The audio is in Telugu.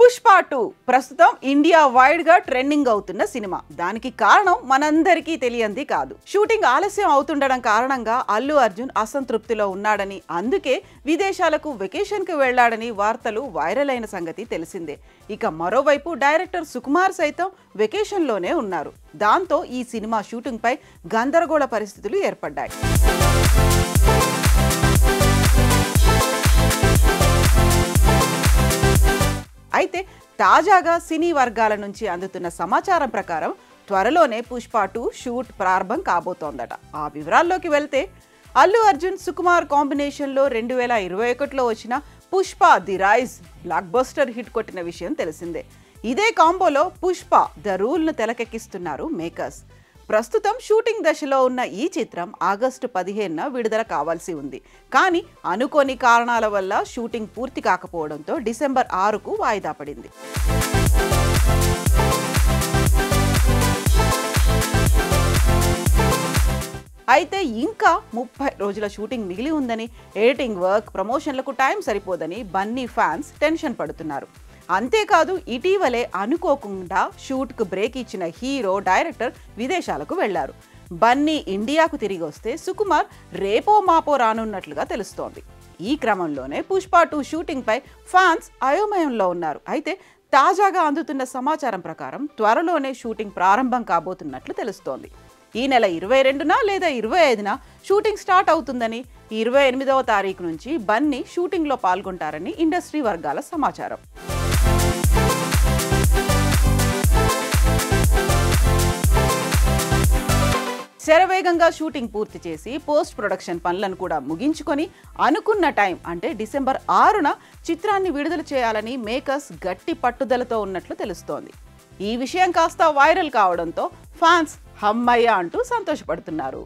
పుష్ప 2 ప్రస్తుతం ఇండియా వైడ్ గా ట్రెండింగ్ అవుతున్న సినిమా. దానికి కారణం మనందరికీ తెలియంది కాదు. షూటింగ్ ఆలస్యం అవుతుండడం కారణంగా అల్లు అర్జున్ అసంతృప్తిలో ఉన్నాడని, అందుకే విదేశాలకు వెకేషన్ కి వెళ్లాడని వార్తలు వైరల్ అయిన సంగతి తెలిసిందే. ఇక మరోవైపు డైరెక్టర్ సుకుమార్ సైతం వెకేషన్ లోనే ఉన్నారు. దాంతో ఈ సినిమా షూటింగ్ పై గందరగోళ పరిస్థితులు ఏర్పడ్డాయి. అయితే తాజాగా సినీ వర్గాల నుంచి అందుతున్న సమాచారం ప్రకారం త్వరలోనే పుష్ప 2 షూట్ ప్రారంభం కాబోతోందట. ఆ వివరాల్లోకి వెళ్తే అల్లు అర్జున్ సుకుమార్ కాంబినేషన్లో 2021లో వచ్చిన Pushpa the rise blockbuster hit కొట్టిన విషయం తెలిసిందే. ఇదే కాంబోలో పుష్ప ద రూల్ను తెరకెక్కిస్తున్నారు మేకర్స్. ప్రస్తుతం షూటింగ్ దశలో ఉన్న ఈ చిత్రం ఆగస్టు 15న విడుదల కావాల్సి ఉంది. కానీ అనుకోని కారణాల వల్ల షూటింగ్ పూర్తి కాకపోవడంతో డిసెంబర్ 6కు వాయిదా పడింది. అయితే ఇంకా 30 రోజుల షూటింగ్ మిగిలి ఉందని, ఎడిటింగ్ వర్క్, ప్రమోషన్లకు టైం సరిపోదని బన్నీ ఫ్యాన్స్ టెన్షన్ పడుతున్నారు. అంతేకాదు, ఇటీవలే అనుకోకుండా షూట్కు బ్రేక్ ఇచ్చిన హీరో, డైరెక్టర్ విదేశాలకు వెళ్లారు. బన్నీ ఇండియాకు తిరిగి వస్తే సుకుమార్ రేపో మాపో రానున్నట్లుగా తెలుస్తోంది. ఈ క్రమంలోనే పుష్ప 2 షూటింగ్ పై ఫ్యాన్స్ అయోమయంలో ఉన్నారు. అయితే తాజాగా అందుతున్న సమాచారం ప్రకారం త్వరలోనే షూటింగ్ ప్రారంభం కాబోతున్నట్లు తెలుస్తోంది. ఈ నెల 22న లేదా 25న షూటింగ్ స్టార్ట్ అవుతుందని, 28వ తారీఖు నుంచి బన్నీ షూటింగ్లో పాల్గొంటారని ఇండస్ట్రీ వర్గాల సమాచారం. శరవేగంగా షూటింగ్ పూర్తి చేసి పోస్ట్ ప్రొడక్షన్ పనులను కూడా ముగించుకొని అనుకున్న టైం అంటే డిసెంబర్ 6న చిత్రాన్ని విడుదల చేయాలని మేకర్స్ గట్టి పట్టుదలతో ఉన్నట్లు తెలుస్తోంది. ఈ విషయం కాస్త వైరల్ కావడంతో ఫ్యాన్స్ హమ్మయ్య అంటూ సంతోషపడుతున్నారు.